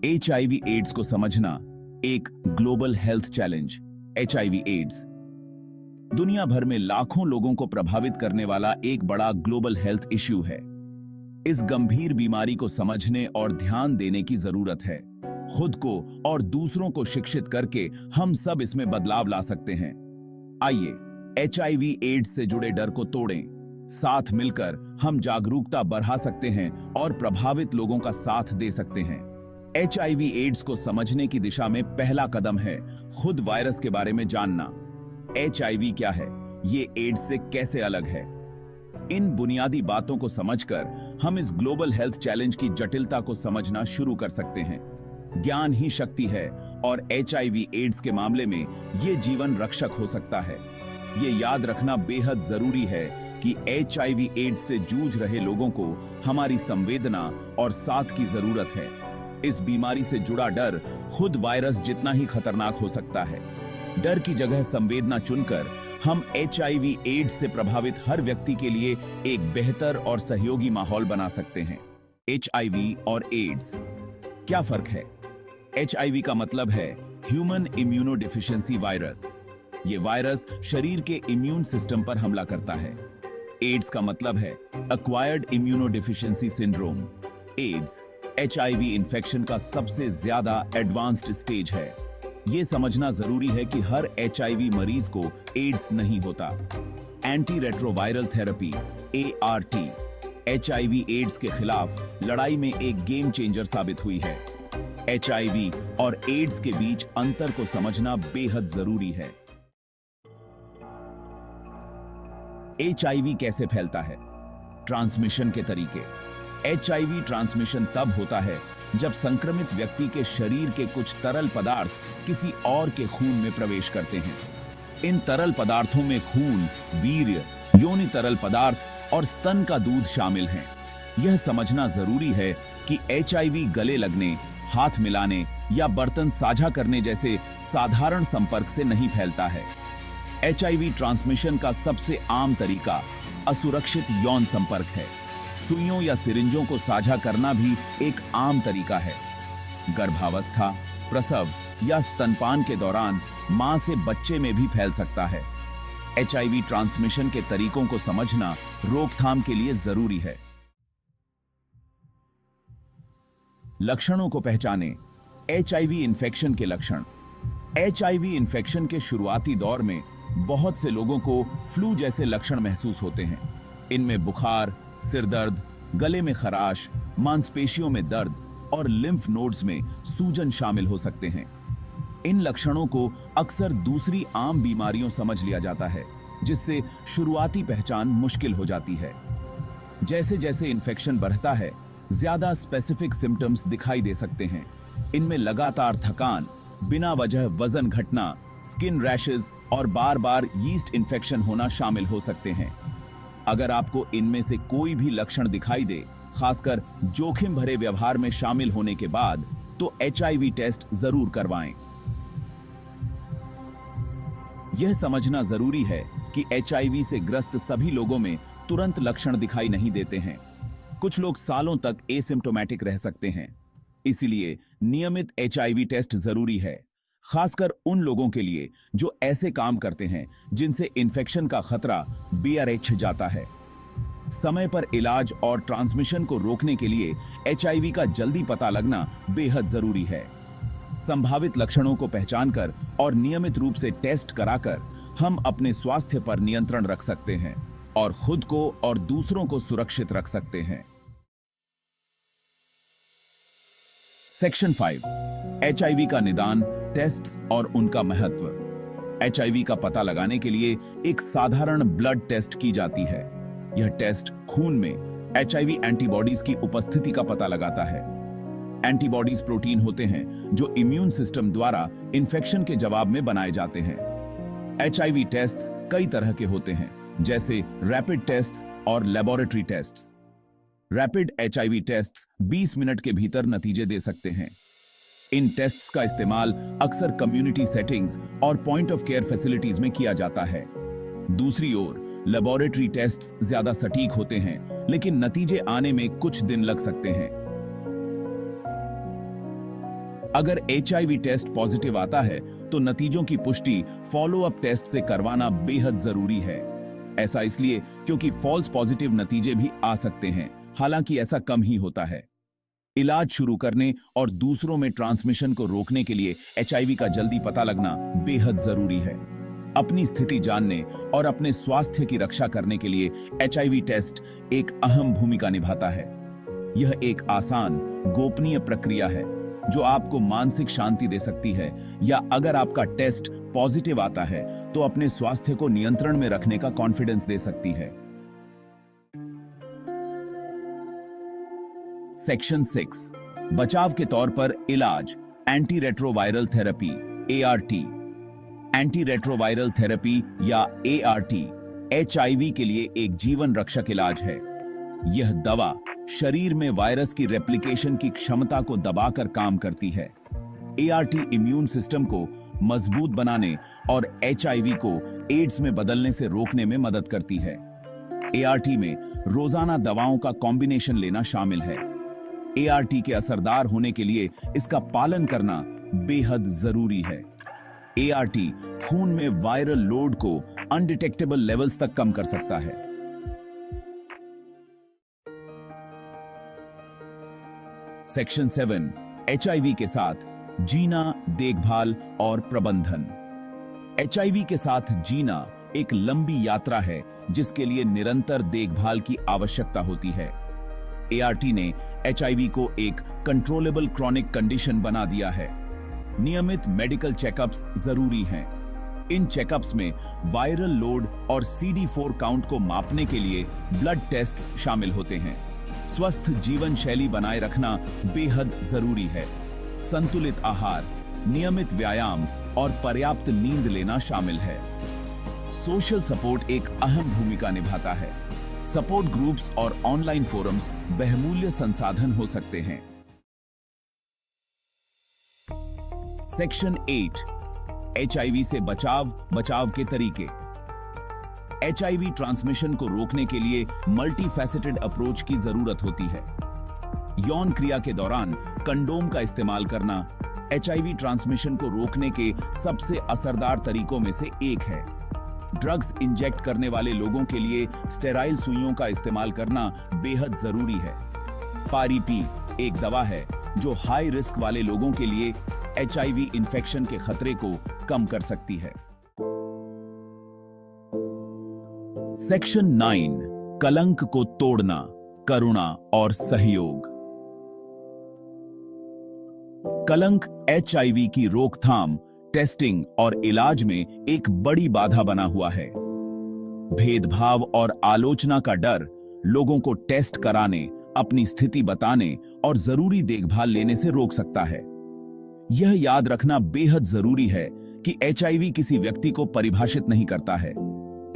HIV AIDS को समझना एक global health challenge. HIV AIDS दुनिया भर में लाखों लोगों को प्रभावित करने वाला एक बड़ा ग्लोबल हेल्थ इश्यू है। इस गंभीर बीमारी को समझने और ध्यान देने की जरूरत है। खुद को और दूसरों को शिक्षित करके हम सब इसमें बदलाव ला सकते हैं। आइए एचआईवी एड्स से जुड़े डर को तोड़ें। साथ मिलकर हम जागरूकता बढ़ा सकते हैं और प्रभावित लोगों का साथ दे सकते हैं। एचआईवी एड्स को समझने की दिशा में पहला कदम है खुद वायरस के बारे में जानना। एचआईवी क्या है, ये एड्स से कैसे अलग है, इन बुनियादी बातों को समझकर हम इस ग्लोबल हेल्थ चैलेंज की जटिलता को समझना शुरू कर सकते हैं। ज्ञान ही शक्ति है और एचआईवी एड्स के मामले में ये जीवन रक्षक हो सकता है। ये याद रखना बेहद जरूरी है कि एचआईवी एड्स से जूझ रहे लोगों को हमारी संवेदना और साथ की जरूरत है। इस बीमारी से जुड़ा डर खुद वायरस जितना ही खतरनाक हो सकता है। डर की जगह संवेदना चुनकर हम एचआईवी एड्स से प्रभावित हर व्यक्ति के लिए एक बेहतर और सहयोगी माहौल बना सकते हैं। एचआईवी और एड्स क्या फर्क है? एचआईवी का मतलब है ह्यूमन इम्यूनोडेफिशिएंसी वायरस। ये वायरस शरीर के इम्यून सिस्टम पर हमला करता है। एड्स का मतलब है acquired immunodeficiency syndrome. AIDS HIV infection का सबसे ज्यादा एडवांस्ड स्टेज है। यह समझना जरूरी है कि हर एचआईवी मरीज को एड्स नहीं होता। Anti retroviral therapy ART HIV AIDS के खिलाफ लड़ाई में एक गेम चेंजर साबित हुई है। एचआईवी और एड्स के बीच अंतर को समझना बेहद जरूरी है। एचआईवी कैसे फैलता है? ट्रांसमिशन के तरीके। एचआईवी ट्रांसमिशन तब होता है जब संक्रमित व्यक्ति के शरीर के कुछ तरल पदार्थ किसी और के खून में प्रवेश करते हैं। इन तरल पदार्थों में खून, वीर्य, योनि तरल पदार्थ और स्तन का दूध शामिल हैं। यह समझना जरूरी है कि एचआईवी गले लगने, हाथ मिलाने या बर्तन साझा करने जैसे साधारण संपर्क से नहीं फैलता है। एचआईवी ट्रांसमिशन का सबसे आम तरीका असुरक्षित यौन संपर्क है। सुइयों या सिरिंजों को साझा करना भी एक आम तरीका है। गर्भावस्था, प्रसव या स्तनपान के दौरान मां से बच्चे में भी फैल सकता है। एचआईवी ट्रांसमिशन के तरीकों को समझना रोकथाम के लिए जरूरी है। लक्षणों को पहचानें। एचआईवी इन्फेक्शन के लक्षण। एचआईवी इन्फेक्शन के शुरुआती दौर में बहुत से लोगों को फ्लू जैसे लक्षण महसूस होते हैं। इनमें बुखार, सिर दर्द, गले में खराश, मांसपेशियों में दर्द और लिम्फ नोड्स में सूजन शामिल हो सकते हैं। इन लक्षणों को अक्सर दूसरी आम बीमारियों समझ लिया जाता है, जिससे शुरुआती पहचान मुश्किल हो जाती है। जैसे जैसे इन्फेक्शन बढ़ता है, ज्यादा स्पेसिफिक सिम्टम्स दिखाई दे सकते हैं। इनमें लगातार थकान, बिना वजह वजन घटना, स्किन रैशेज और बार बार यीस्ट इन्फेक्शन होना शामिल हो सकते हैं। अगर आपको इनमें से कोई भी लक्षण दिखाई दे, खासकर जोखिम भरे व्यवहार में शामिल होने के बाद, तो एचआईवी टेस्ट जरूर करवाएं। यह समझना जरूरी है कि एचआईवी से ग्रस्त सभी लोगों में तुरंत लक्षण दिखाई नहीं देते हैं। कुछ लोग सालों तक एसिम्प्टोमेटिक रह सकते हैं। इसलिए नियमित एचआईवी टेस्ट जरूरी है, खासकर उन लोगों के लिए जो ऐसे काम करते हैं जिनसे इन्फेक्शन का खतरा बढ़ जाता है। समय पर इलाज और ट्रांसमिशन को रोकने के लिए एचआईवी का जल्दी पता लगना बेहद जरूरी है। संभावित लक्षणों को पहचानकर और नियमित रूप से टेस्ट कराकर हम अपने स्वास्थ्य पर नियंत्रण रख सकते हैं और खुद को और दूसरों को सुरक्षित रख सकते हैं। सेक्शन 5, एचआईवी का निदान, टेस्ट और उनका महत्व। एचआईवी का पता लगाने के लिए एक साधारण ब्लड टेस्ट की जाती है। यह टेस्ट खून में एचआईवी एंटीबॉडीज की उपस्थिति का पता लगाता है। एंटीबॉडीज प्रोटीन होते हैं जो इम्यून सिस्टम द्वारा इन्फेक्शन के जवाब में बनाए जाते हैं। एचआईवी टेस्ट्स कई तरह के होते हैं, जैसे रैपिड टेस्ट्स और laboratory tests. Rapid HIV tests 20 minute के भीतर नतीजे दे सकते हैं। इन टेस्ट्स का इस्तेमाल अक्सर कम्युनिटी सेटिंग्स और पॉइंट ऑफ केयर फैसिलिटीज में किया जाता है। दूसरी ओर लेबोरेटरी टेस्ट्स ज्यादा सटीक होते हैं, लेकिन नतीजे आने में कुछ दिन लग सकते हैं। अगर HIV टेस्ट पॉजिटिव आता है तो नतीजों की पुष्टि फॉलो अप टेस्ट से करवाना बेहद जरूरी है। ऐसा इसलिए क्योंकि फॉल्स पॉजिटिव नतीजे भी आ सकते हैं, हालांकि ऐसा कम ही होता है। इलाज शुरू करने और दूसरों में ट्रांसमिशन को रोकने के लिए HIV का जल्दी पता लगना बेहद जरूरी है। अपनी स्थिति जानने और अपने स्वास्थ्य की रक्षा करने के लिए HIV टेस्ट एक अहम भूमिका निभाता है। यह एक आसान, गोपनीय प्रक्रिया है जो आपको मानसिक शांति दे सकती है, या अगर आपका टेस्ट पॉजिटिव आता है तो अपने स्वास्थ्य को नियंत्रण में रखने का कॉन्फिडेंस दे सकती है। सेक्शन 6, बचाव के तौर पर इलाज, anti retroviral therapy ART। Anti retroviral therapy या ART HIV के लिए एक जीवन रक्षक इलाज है। यह दवा शरीर में वायरस की रेप्लिकेशन की क्षमता को दबाकर काम करती है। ART इम्यून सिस्टम को मजबूत बनाने और HIV को एड्स में बदलने से रोकने में मदद करती है। ART में रोजाना दवाओं का कॉम्बिनेशन लेना शामिल है। ART के असरदार होने के लिए इसका पालन करना बेहद जरूरी है। ART खून में वायरल लोड को अनडिटेक्टेबल लेवल्स तक कम कर सकता है। सेक्शन 7, HIV के साथ जीना, देखभाल और प्रबंधन। HIV के साथ जीना एक लंबी यात्रा है जिसके लिए निरंतर देखभाल की आवश्यकता होती है। ART ने HIV को एक कंट्रोलेबल क्रॉनिक कंडीशन बना दिया है। नियमित मेडिकल चेकअप्स जरूरी हैं। इन चेकअप्स में वायरल लोड और CD4 काउंट को मापने के लिए ब्लड टेस्ट्स शामिल होते हैं। स्वस्थ जीवन शैली बनाए रखना बेहद जरूरी है। संतुलित आहार, नियमित व्यायाम और पर्याप्त नींद लेना शामिल है। सोशल सपोर्ट एक अहम भूमिका निभाता है। सपोर्ट ग्रुप्स और ऑनलाइन फोरम्स बहुमूल्य संसाधन हो सकते हैं। सेक्शन 8, HIV से बचाव के तरीके। HIV ट्रांसमिशन को रोकने के लिए मल्टीफैसेटेड अप्रोच की जरूरत होती है। यौन क्रिया के दौरान कंडोम का इस्तेमाल करना HIV ट्रांसमिशन को रोकने के सबसे असरदार तरीकों में से एक है। ड्रग्स इंजेक्ट करने वाले लोगों के लिए स्टेराइल सुइयों का इस्तेमाल करना बेहद जरूरी है। पारीपी एक दवा है जो हाई रिस्क वाले लोगों के लिए HIV इन्फेक्शन के खतरे को कम कर सकती है। सेक्शन 9, कलंक को तोड़ना, करुणा और सहयोग। कलंक HIV की रोकथाम, टेस्टिंग और इलाज में एक बड़ी बाधा बना हुआ है। भेदभाव और आलोचना का डर लोगों को टेस्ट कराने, अपनी स्थिति बताने और जरूरी देखभाल लेने से रोक सकता है। यह याद रखना बेहद जरूरी है कि HIV किसी व्यक्ति को परिभाषित नहीं करता है।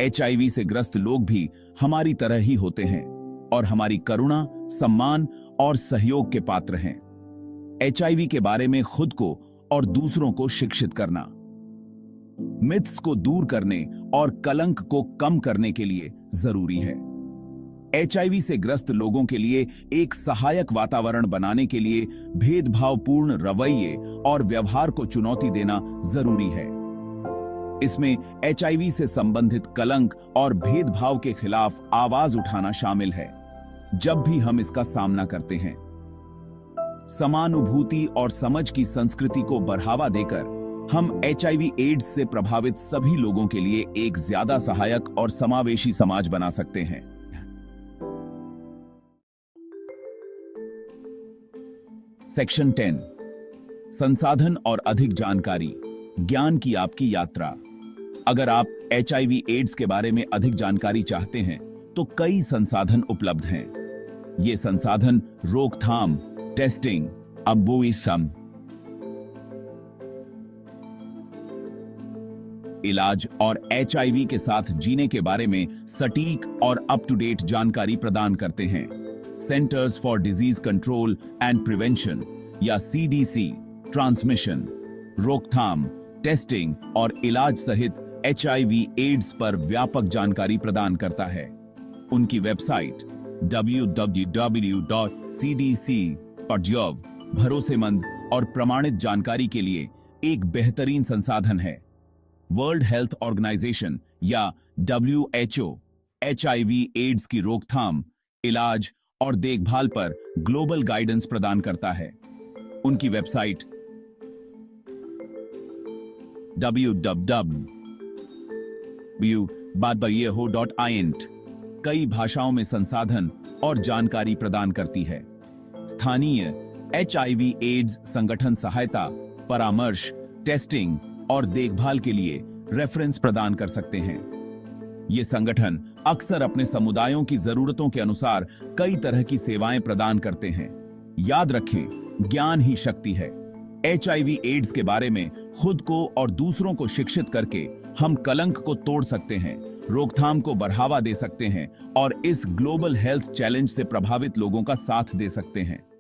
HIV से ग्रस्त लोग भी हमारी तरह ही होते हैं और हमारी करुणा, सम्मान और सहयोग के पात्र हैं। HIV के बारे में खुद को और दूसरों को शिक्षित करना, मिथ्स को दूर करने और कलंक को कम करने के लिए जरूरी है। HIV से ग्रस्त लोगों के लिए एक सहायक वातावरण बनाने के लिए भेदभावपूर्ण रवैये और व्यवहार को चुनौती देना जरूरी है। इसमें HIV से संबंधित कलंक और भेदभाव के खिलाफ आवाज उठाना शामिल है जब भी हम इसका सामना करते हैं। समानुभूति और समझ की संस्कृति को बढ़ावा देकर हम HIV एड्स से प्रभावित सभी लोगों के लिए एक ज्यादा सहायक और समावेशी समाज बना सकते हैं। सेक्शन 10, संसाधन और अधिक जानकारी, ज्ञान की आपकी यात्रा। अगर आप HIV एड्स के बारे में अधिक जानकारी चाहते हैं तो कई संसाधन उपलब्ध हैं। ये संसाधन रोकथाम, टेस्टिंग, अबोइसम, इलाज और HIV के साथ जीने के बारे में सटीक और अप टू डेट जानकारी प्रदान करते हैं। Centres for disease control and prevention या CDC ट्रांसमिशन, रोकथाम, टेस्टिंग और इलाज सहित HIV एड्स पर व्यापक जानकारी प्रदान करता है। उनकी वेबसाइट www.cdc.gov भरोसेमंद और प्रमाणित जानकारी के लिए एक बेहतरीन संसाधन है। वर्ल्ड हेल्थ ऑर्गेनाइजेशन या WHO HIV एड्स की रोकथाम, इलाज और देखभाल पर ग्लोबल गाइडेंस प्रदान करता है। उनकी वेबसाइट www.badbayeho.int कई भाषाओं में संसाधन और जानकारी प्रदान करती है। स्थानीय HIV एड्स संगठन सहायता, परामर्श, टेस्टिंग और देखभाल के लिए रेफरेंस प्रदान कर सकते हैं। ये संगठन अक्सर अपने समुदायों की जरूरतों के अनुसार कई तरह की सेवाएं प्रदान करते हैं। याद रखें, ज्ञान ही शक्ति है। HIV एड्स के बारे में खुद को और दूसरों को शिक्षित करके हम कलंक को तोड़ सकते हैं, रोकथाम को बढ़ावा दे सकते हैं और इस ग्लोबल हेल्थ चैलेंज से प्रभावित लोगों का साथ दे सकते हैं।